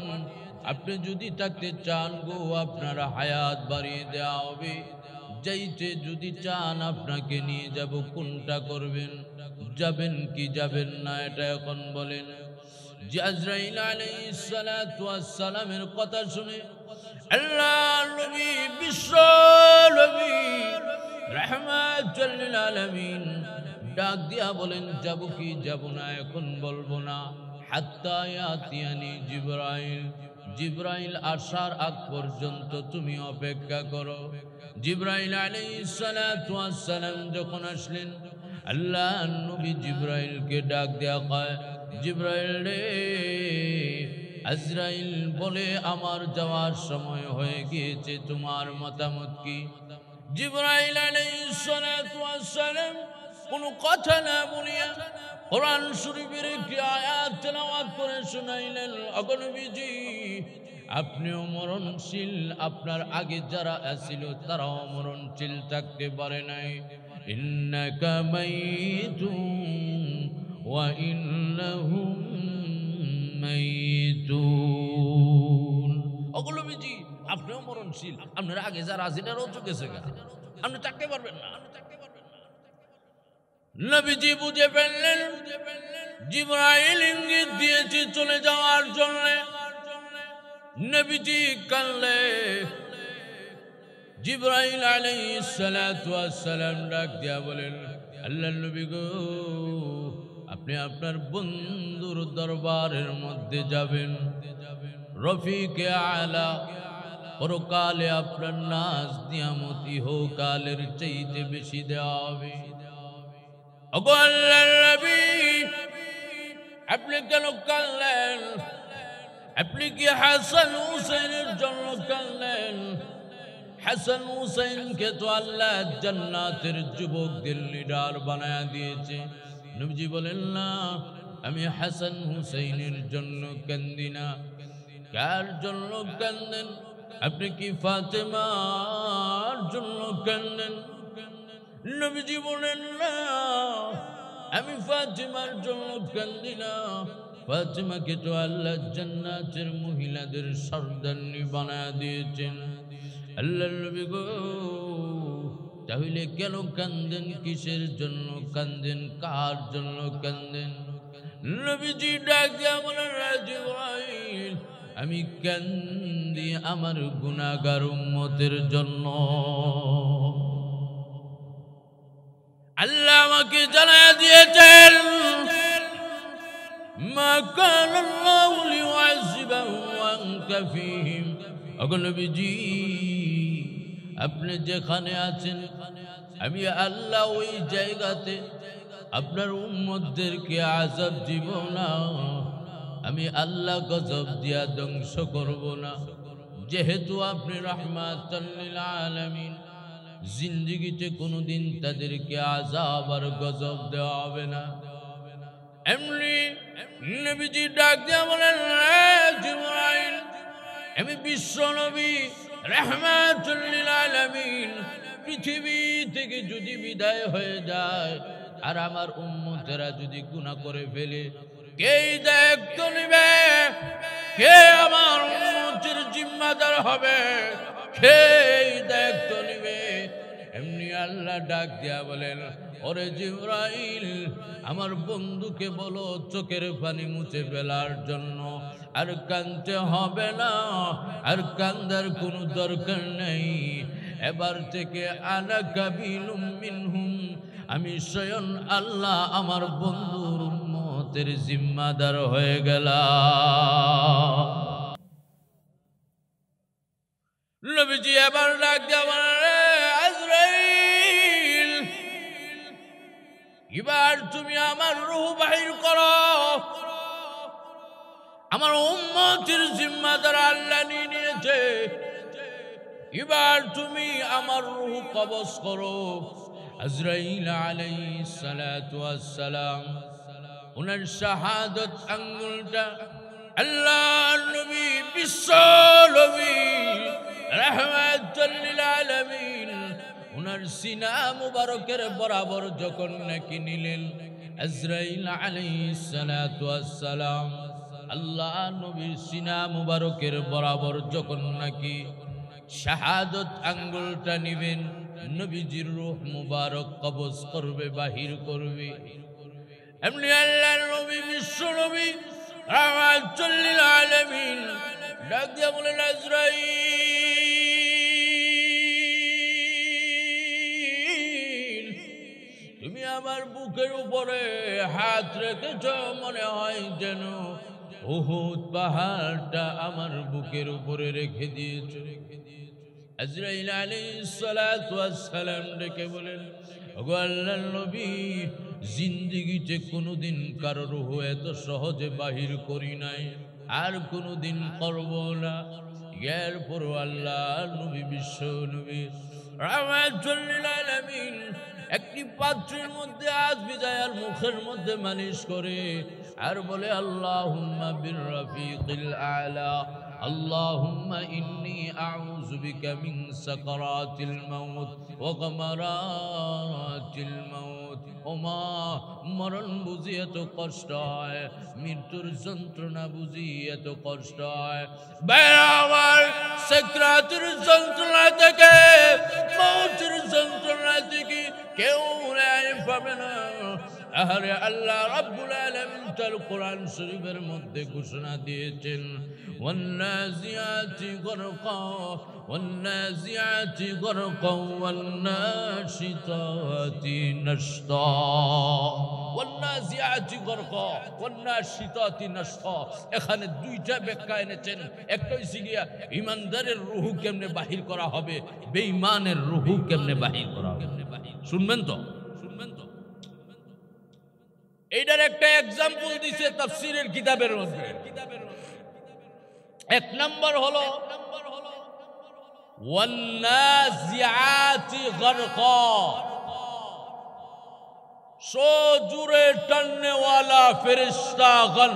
আপনি যদি থাকতে চান গো আপনার হায়াত বাড়িয়ে দেওয়া হবে। যাইতে যদি চান আপনাকে নিয়ে যাব, কোনটা করবেন? যাবেন কি যাবেন না এটা এখন বলেন। আজরাইল আলাইহিস সালাতু ওয়াস সালামের কথা শুনে আল্লাহর নবী, বিশ্ব নবী রাহমাতুল লিল আলামিন ডাক দিয়া বলেন, যাব কি যাব না এখন বলবো না, হাত্তা ইয়াতিয়ানি জিবরাইল, জিবরাইল আসার আগ পর্যন্ত তুমি অপেক্ষা করো। জিবরাইল আলাইহিস সালাতু ওয়াস সালাম যখন আসলেন, আল্লাহর নবী জিবরাইলকে ডাক দেয়া কয়, জিবরাইল রে, আজরাইল বলে আমার যাওয়ার সময় হয়ে গিয়েছে, তোমার মতামত কি? জিবরাইল আলাইহিস সালাতু ওয়াস সালাম কোনো কথা না বলিয়া কোরআন শরীফের একটি আয়াত তেলাওয়াত করে শুনাইলেন, ওগো নবীজি, আপনিও মরণশীল, আপনার আগে যারা ছিল তারাও মরণশীল থাকতে পারে নাই। ইন্নাকা মাইতুন ওয়া ইন্নাহুম মাইতুন। ওগো নবীজি, আপনিও মরণশীল, আপনার আগে যারা ছিল তারাও চলে গেছে, আপনি থাকতে পারবেন না। নবীজি বুঝে ফেললেন জিবরাইল ইঙ্গিত দিয়েছে চলে যাওয়ার জন্য। নবীজি কানলে, জিবরাইল আলাইহিস সালাতু ওয়াস সালাম ডাক দিয়া বলেন, আল্লাহর নবী গো, আপনি আপনার বন্ধুর দরবারের মধ্যে যাবেন, রফিকে আলা, পরকালে আপনার নাজ নিয়ামত ইহকালের চাইতে বেশি দেওয়া হবে। ওগো আল্লাহর নবী, আপনি কেন কানলেন? আপনি কি হাসান হুসাইনের জন্য কানলেন? হাসান হুসাইনকে তো আল্লাহ জান্নাতের যুবকদের লিডার বানায়া দিয়েছে। নবীজি বলেন, না, আমি হাসান হুসাইনের জন্য কান্দি না। কার জন্য কান্দেন? আপনি কি ফাতেমার জন্য কান্দেন? নবীজি বলেন, না, আমি ফাতেমার জন্য কান্দি না। ফাতেমাকে তো আল্লাহ জান্নাতের মহিলাদের সর্দারনি বানায়া দিয়েছেন। আল্লাহর নবী গো, তাহলে কেন কান্দেন? কিসের জন্য কান্দেন? কার জন্য কান্দেন? নবীজি ডাক দিয়া বলেন, জিবরাইল, আমি কান্দি আমার গুনাহগার উম্মতের জন্য। আল্লাহ আমাকে জানায়া দিয়েছেন, মা কানা আল্লাহু লিউআযিবাহুম ওয়া আনতা ফীহিম। ওগো নবীজি, আপনি যেখানে আছেন, আমি আল্লাহ ওই জায়গাতে আপনার উম্মতদেরকে আযাব দিব না। আমি আল্লাহ গজব দিয়া ধ্বংস করব না, যেহেতু আপনি রাহমাতুল লিল আলামিন। জিন্দেগিতে কোনোদিন তাদেরকে আযাব আর গজব দেওয়া হবে না। এমনি নবীজি ডাক দিয়া বলেন, জিবরাইল, আমি বিশ্ব নবী রাহমাতুল লিল আলামিন, পৃথিবী থেকে যদি বিদায় হয়ে যায় আর আমার উম্মতেরা যদি গুনাহ করে ফেলে, কে দায়িত্ব নেবে? কে আমার উম্মতের জিম্মাদার হবে? কে দায়িত্ব নেবে? এমনি আল্লাহ ডাক দিয়া বলেন, ওরে জিবরাইল, আমার বন্ধুকে বলো চোখের পানি মুছে ফেলার জন্য। আর কাঁদতে হবে না, আর কান্দার কোনো দরকার নেই। এবার থেকে আনা কাবিলুম মিনহুম, আমি স্বয়ং আল্লাহ আমার বন্ধুর উম্মতের জিম্মাদার হয়ে গেলাম। নবীজি এবার ডাক দিয়া বলেন, আজরাইল, এবার তুমি আমার রূহ বাহির করো। আমার উম্মতের জিম্মাদার আল্লাহ নিয়ে নিয়েছে, এবার তুমি আমার রূহ কবজ করো। আজরাইল আলাইহিস সালাতু ওয়াস সালাম উনার শাহাদাত আঙ্গুলটা আল্লাহর নবী বিশ্ব নবী রাহমাতুল লিল আলামিন উনার সিনা মুবারকের বরাবর যখন নাকি নিলেন, আজরাইল আলাইহিস সালাতু ওয়াস সালাম আল্লাহ নবীর সিনা মুবারকের বরাবর যখন নাকি শাহাদাত আঙ্গুলটা নিবেন, নবীজির রূহ মুবারক কবজ করবে, বাহির করবে। এমনি আল্লাহর নবী বিশ্ব নবী রাহমাতুল লিল আলামিন ডাক দিয়া বলেন, আজরাইল, তুমি আমার বুকের উপরে হাত রেখেছ, মনে হয় যেন উহুদ পাহাড়টা আমার বুকের উপরে রেখে দিয়েছ। আজরাইল আলাইহিস সালাতু ওয়াস সালাম ডেকে বলেন, ওগো আল্লাহর নবী, জিন্দেগিতে কোনোদিন কারো রূহ এত সহজে বাহির করি নাই, আর কোনোদিন করব না। এরপর আল্লাহ নবী বিশ্ব নবী রাহমাতুল লিল আলামিন একটি পাত্রের মধ্যে হাত ভিজায় আর মুখের মধ্যে মালিশ করে আর বলে, আল্লাহুম্মা বির রাফিকিল আলা, আল্লাহুম্মা ইন্নী আউযু বিকা মিন সাকারাতিল মাউত ওয়া গামারাতিল মাউত। ওমা, মরণ বুঝি এত কষ্ট হয়, মৃত্যুর যন্ত্রণা বুঝি এত কষ্ট হয়। আমার সাকরাতের যন্ত্রণা থেকে, মৌতের যন্ত্রণা থেকে কেউ রেহাই পাবে না। আরে আল্লাহ রাব্বুল আলামিন তার কোরআন শরীফের মধ্যে ঘোষণা দিয়েছেন, ওয়ান্নাজিয়াতি গরকা ওয়ান্নাজিয়াতি গরকা ওয়ান্নাশিতাতি নাশতা। ওয়ান্নাজিয়াতি গরকা ওয়ান্নাশিতাতি নাশতা, এখানে দুইটা ব্যাখ্যা এনেছেন। একটা হইছে গিয়া ঈমানদারের রূহ কেমনে বাহির করা হবে, বেঈমানের রূহ কেমনে বাহির করা হবে। শুনবেন তো, শুনবেন তো। এইটার একটা এক্সাম্পল দিছে তাফসীরের কিতাবের মধ্যে। এক নম্বর হলো ওয়ান্নাজিআতি গরকা, সোজুরে টাননে ওয়ালা ফেরেশতাগণ।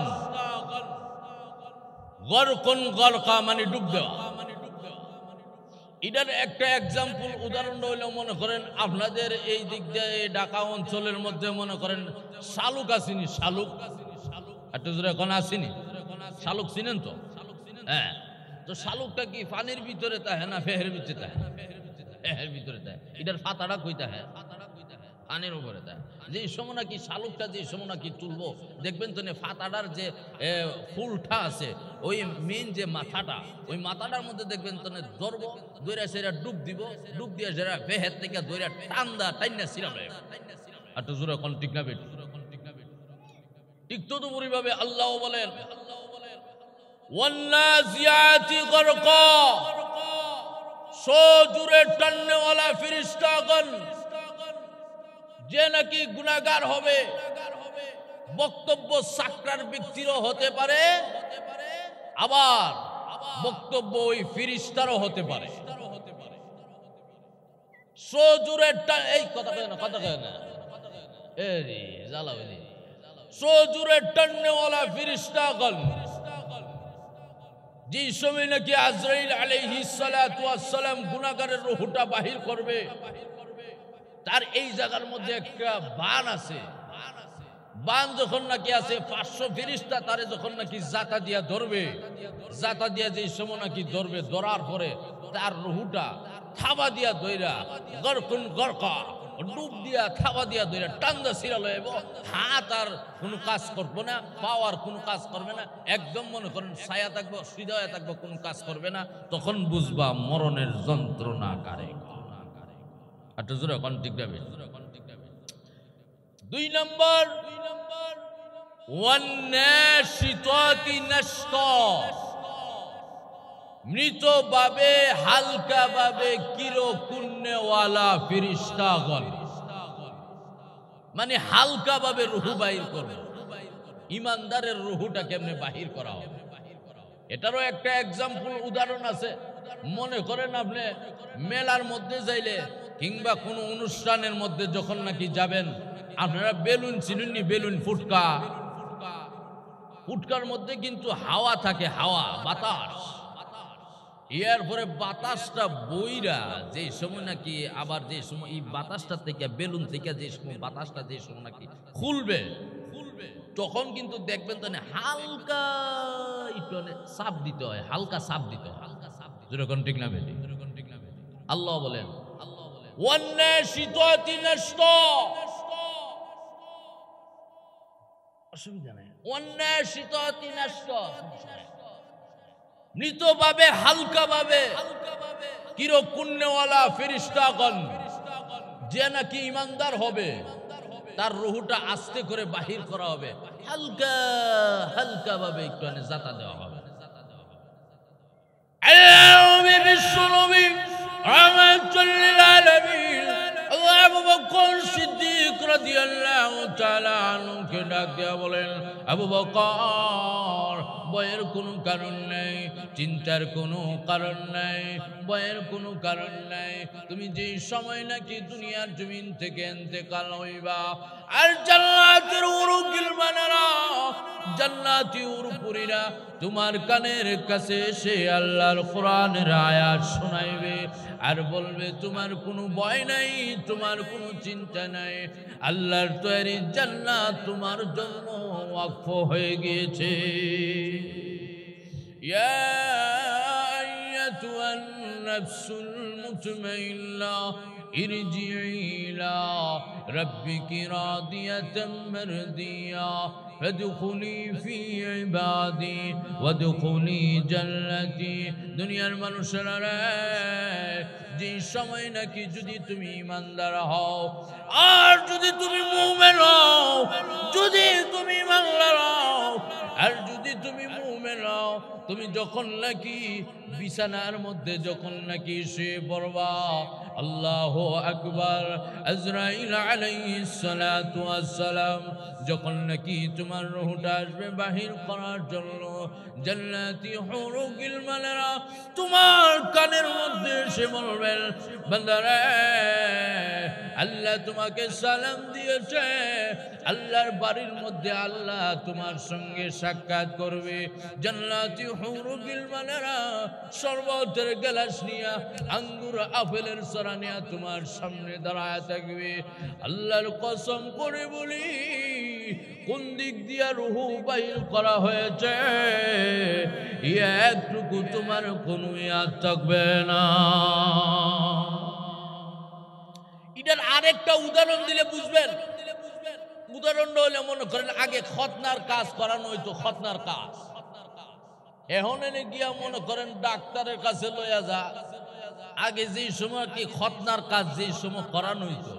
গরকুন গরকা মানে ডুব দেওয়া। এটার একটা এক্সাম্পল উদাহরণ হইলে মনে করেন আপনাদের এই দিক দিয়ে ঢাকা অঞ্চলের মধ্যে মনে করেন শালুক আসেনি, শালুক একটা জোরে এখন আসেনি, শালুক চিনেন তো? হ্যাঁ, তো শালুকটা কি পানির ভিতরে থাকে না ফেহের ভিতরে থাকে? ফেহের ভিতরে থাকে। এটার ফাতাটা কইতা হ্যাঁ, পানির উপরে থাকে। যে সময় নাকি শালুকটা যে সময় নাকি তুলবো, দেখবেন তো ফাতাটার যে ফুলটা আছে, ওই মেন যে মাথাটা, ওই মাথাটার মধ্যে দেখবেন তো ধরবো, দইরা সেরা ডুব দিব, ডুব দিয়ে সেরা ফেহের থেকে দইরা টান্দা টাইনা সিরাবে। আর তো জোরে কোন ঠিক না বেটি? ঠিক তো ভাবে আল্লাহ বলেন, ওয়ান্নাজিয়াতি গরকা, সোজুরে টাননেওয়ালা ফেরেশতাগণ, যে নাকি গুনাহগার হবে, বক্তব্য সাকরার ব্যক্তিরও হতে পারে, আবার বক্তব্য ওই ফেরেশতারও হতে পারে। সোজুরে এই কথা কয় না, কথা কয় না, এরে জ্বালা হইলে। সোজুরে টাননেওয়ালা ফেরেশতাগণ যে সময় নাকি আজরাইল আলাইহিস সালাতু ওয়াস সালাম গুনাহগারের রূহটা বাহির করবে, তার এই জায়গার মধ্যে একটা বান আছে। বান যখন নাকি আছে 500 ফেরেশতা তারে যখন নাকি জাতা দিয়া ধরবে, জাতা দিয়া যে সময় নাকি ধরবে, ধরার পরে তার রূহটা থাবা দিয়া ধইরা গরকুন গরকা ডুব দিয়া থাবা দিয়া ধইরা টান্দা ছিড়া লইব। হাত আর কোনো কাজ করবে না, পাওয়ার কোনো কাজ করবে না, একদম মনে করেন ছায়া থাকবে, সিধা হয়ে থাকবে, কোনো কাজ করবে না। তখন বুঝবা মরণের যন্ত্রণা কারে। আচ্ছা জোরে কোন ঠিক যাবে। 2 নম্বর ওয়ান্নাশিতাতি নাশতা, মৃতভাবে হালকাভাবে কিরো কুন্নেওয়ালা ফেরেশতাগণ, মানে হালকাভাবে রূহ বাহির করবে। ইমানদারের রূহটা কেমনে বাহির করা হবে, এটারও একটা এক্সাম্পল উদাহরণ আছে। মনে করেন আপনি মেলার মধ্যে যাইলে কিংবা কোনো অনুষ্ঠানের মধ্যে যখন নাকি যাবেন, আপনারা বেলুন চিনুননি, বেলুন ফুটকা, ফুটকার মধ্যে কিন্তু হাওয়া থাকে, হাওয়া বাতাস। এর পরে বাতাসটা বইরা যে সময় নাকি আবার যে সময় এই বাতাসটা থেকে বেলুন থেকে যে সময় বাতাসটা যে সময় নাকি খুলবে, তখন কিন্তু দেখবেন তো হালকা একটু চাপ দিতে হয়, হালকা চাপ দিতে হয়। যেরকম ঠিক না বেটি? আল্লাহ বলেন ওয়ান্নাশিতাতি নাশতা, অসুবিধা নাই, ওয়ান্নাশিতাতি নাশতা, মৃতভাবে হালকাভাবে কিরো কুন্নেওয়ালা ফেরেশতাগণ, যে নাকি ইমানদার হবে তার রূহটা আস্তে করে বাহির করা হবে, হালকা হালকা ভাবে একটু জাতা দেওয়া হবে। আল্লাহ বিশ্বনবী রাহমাতুল্লিল আলামিন আবু বকর সিদ্দিক রাদিয়াল্লাহু তাআলা আনহুকে ডাক দিয়া বলেন, আবু বকর, ভয়ের কোনো কারণ নেই, চিন্তার কোনো কারণ নাই, ভয়ের কোনো কারণ নাই। তুমি যে সময় নাকি দুনিয়ার জমিন থেকে ইন্তেকাল হইবা, আর জান্নাতের উরুকিল মানারা, জান্নাতি উরুপুরীরা তোমার কানের কাছে এসে আল্লাহর কোরআনের আয়াত শোনাইবে আর বলবে তোমার কোনো ভয় নাই, তোমার কোনো চিন্তা নাই, আল্লাহর তৈরি জান্নাত তোমার জন্য ওয়াকফ হয়ে গিয়েছে। ইয়া আইয়াতুহান নাফসুল মুতমাইন্না ইরজিই ইলা রাব্বিকি রাদিয়াতাম মারদিয়া ফাদখুলি ফি ইবাদি ওয়াদখুলি জান্নাতি। দুনিয়ার মানুষেরা রে, যে সময় নাকি যদি তুমি ইমানদার হও আর যদি তুমি মুমিন হও, যদি তুমি ইমানদার হও আর যদি তুমি মুমিন হও, তুমি যখন নাকি বিছানার মধ্যে যখন নাকি শুয়ে পড়বা, আল্লাহু আকবার, আজরাইল আলাইহিস সালাতু ওয়াস সালাম যখন নাকি তোমার রূহটা আসবে বাহির করার জন্য, জান্নাতি হুরুল মালারা তোমার কানের মধ্যে এসে বলবেন, বান্দারে আল্লাহ তোমাকে সালাম দিয়েছে, আল্লাহর বাড়ির মধ্যে আল্লাহ তোমার সঙ্গে সাক্ষাৎ করবে। জান্নাতি হুরুল মালারা শরবতের গ্লাস নিয়া, আঙ্গুর আপেলের সরা নিয়া তোমার সামনে দাঁড়ায় থাকবে। আল্লাহর কসম করে বলি, কোন দিক দিয়া রূহ বাইর করা হয়েছে একটুকু তোমার কোনো ইয়াদ থাকবে না। এটার আরেকটা উদাহরণ দিলে বুঝবেন। উদাহরণটা হলে মনে করেন আগে খতনার কাজ করানো হইতো, খতনার কাজ। এখন এনে গিয়া মনে করেন ডাক্তারের কাছে লইয়া যা। আগে যেই সময় কি খতনার কাজ যেই সময় করানো হইতো,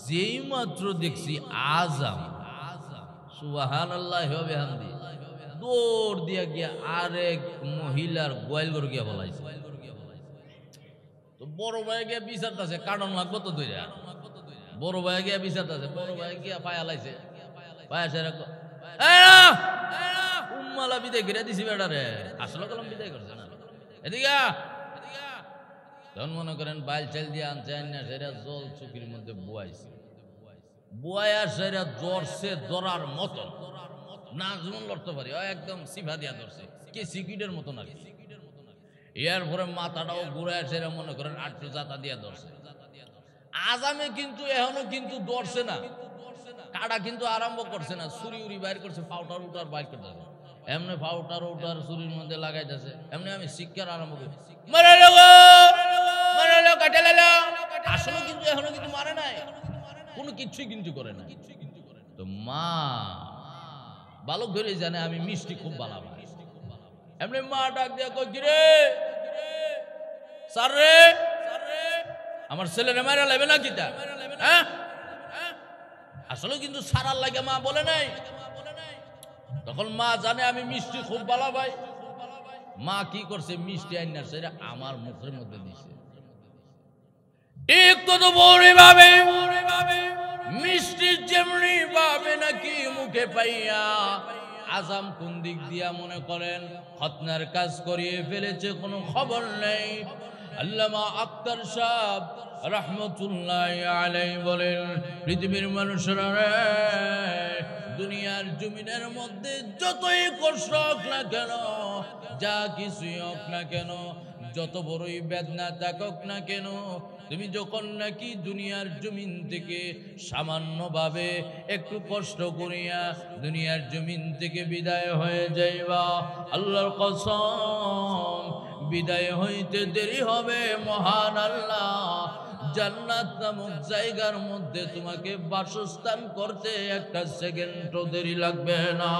যেই মাত্র দেখছি আজাম, সুবহানাল্লাহি ওয়া বিহামদি, দৌড় দিয়া গিয়া আরেক মহিলার গোয়াল গরু গিয়া বলাইছে। তো বড় ভাই গিয়া বিচারতেছে, কারণ লাগবো তো দুইটা। বড় ভাই গিয়া বিচারতেছে, বড় ভাই গিয়া পায়া লাইছে, পায়া সেরা উম্মালা বিদায় করে দিছি বেটারে, আসলে কলম বিদায় করছে না। এদিকে তখন মনে করেন বাইল চাল দিয়ে আনছে, আইনা সেরা জল চুকির মধ্যে বুয়াইছে, বুয়াইয়া সেরা জ্বরছে, জ্বরার মতন না যেমন লড়তে পারি একদম সিফা দিয়া ধরছে কে সিকিটের মতো নাকি এর পরে মাথাটাও ঘুরে আসে মনে করেন আটটু জাতা দিয়া ধরছে আজামে কিন্তু এখনো কিন্তু ধরছে না কাটা কিন্তু আরম্ভ করছে না ছুরি উড়ি বাইর করছে পাউডার উটার বাইর করতেছে এমনি পাউডার উটার ছুরির মধ্যে লাগাইতেছে এমনি আমি শিক্ষার আরম্ভ করি আসলে কিন্তু এখনো কিন্তু মারে নাই কোনো কিছুই কিন্তু করে না তো মা ভালো করে জানে আমি মিষ্টি খুব ভালো পাই এমনি মা ডাক দিয়া কই কি রে স্যার রে আমার ছেলেরে মারা লাগবে না কিটা হ্যাঁ আসলে কিন্তু সারার লাগে মা বলে নাই তখন মা জানে আমি মিষ্টি খুব ভালো পাই মা কি করছে মিষ্টি আইনা সেটা আমার মুখের মধ্যে দিছে ঠিক কত বড় ভাবে মিষ্টি যেমনি ভাবে নাকি মুখে পাইয়া আজাম কোন দিক দিয়া মনে করেন খতনার কাজ করিয়ে ফেলেছে কোনো খবর নেই আল্লামা আক্তার সাহেব রহমতুল্লাহি আলাইহি বলেন পৃথিবীর মানুষেরা দুনিয়ার জমিনের মধ্যে যতই কষ্ট হোক না কেন যা কিছুই হোক না কেন যত বড়ই বেদনা থাকুক না কেন তুমি যখন নাকি দুনিয়ার জমিন থেকে সামান্যভাবে একটু কষ্ট করিয়া দুনিয়ার জমিন থেকে বিদায় হয়ে যাইবা আল্লাহর কসম বিদায় হইতে দেরি হবে মহান আল্লাহ জান্নাত নামক জায়গার মধ্যে তোমাকে বাসস্থান করতে একটা সেকেন্ডও দেরি লাগবে না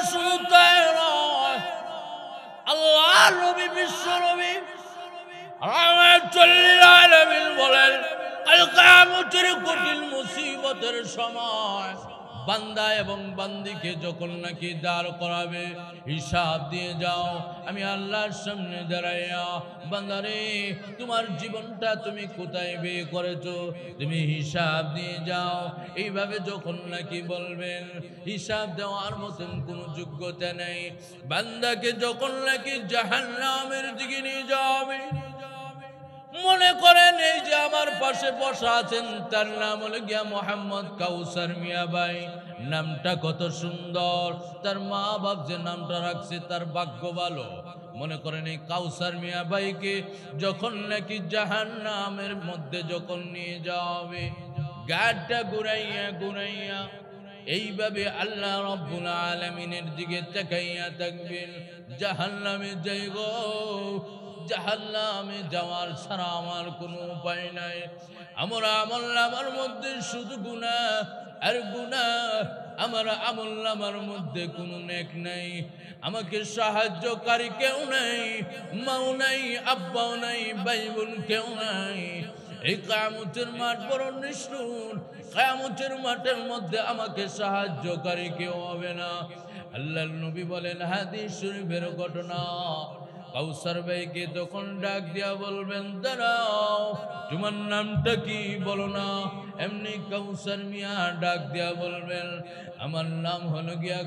শুধু তাই নয় আল্লাহ নবী বিশ্ব নবী রাহমাতুল্লিল আলামিন বলেন আল কিয়ামতের কঠিন মুসিবতের সময় বান্দা এবং বান্দিকে যখন নাকি দাঁড় করাবে হিসাব দিয়ে যাও আমি আল্লাহর সামনে দাঁড়াইয়া বান্দারে তোমার জীবনটা তুমি কোথায় বিয়ে করেছো তুমি হিসাব দিয়ে যাও এইভাবে যখন নাকি বলবেন হিসাব দেওয়ার মতন কোনো যোগ্যতা নেই বান্দাকে যখন নাকি জাহান্নামের দিকে নিয়ে যাবে মনে করেন এই যে আমার পাশে বসা আছেন তার নাম হলো গিয়া মোহাম্মদ কাউসার মিয়া ভাই নামটা কত সুন্দর তার মা বাপ যে নামটা রাখছে তার ভাগ্য ভালো মনে করেন এই কাউসার মিয়া ভাইকে যখন নাকি জাহান্নামের মধ্যে যখন নিয়ে যাবে গাড়টা ঘুরাইয়া ঘুরাইয়া এইভাবে আল্লাহ রাব্বুল আলামিনের দিকে তাকাইয়া থাকবেন জাহান্নামে যাইগো জাহান্নামে যাওয়ার ছাড়া আমার কোনো উপায় নাই আমার আমলনামার মধ্যে শুধু গুনাহ আর গুনাহ আমার আমলনামার মধ্যে কোনো নেক নাই আমাকে সাহায্যকারী কেউ নাই মাও নাই আব্বাও নাই ভাই বোন কেউ নাই এই কিয়ামতের মাঠ বড় নিষ্ঠুর কিয়ামতের মাঠের মধ্যে আমাকে সাহায্যকারী কেউ হবে না আল্লাহর নবী বলেন হাদিস শরীফের ঘটনা কাউসার ভাইকে তখন ডাক দিয়া বলবেন দাঁড়াও তোমার নামটা কি বলো না এমনি কাউসার মিয়া ডাক দিয়া বলবেন আমার নাম হলো গিয়া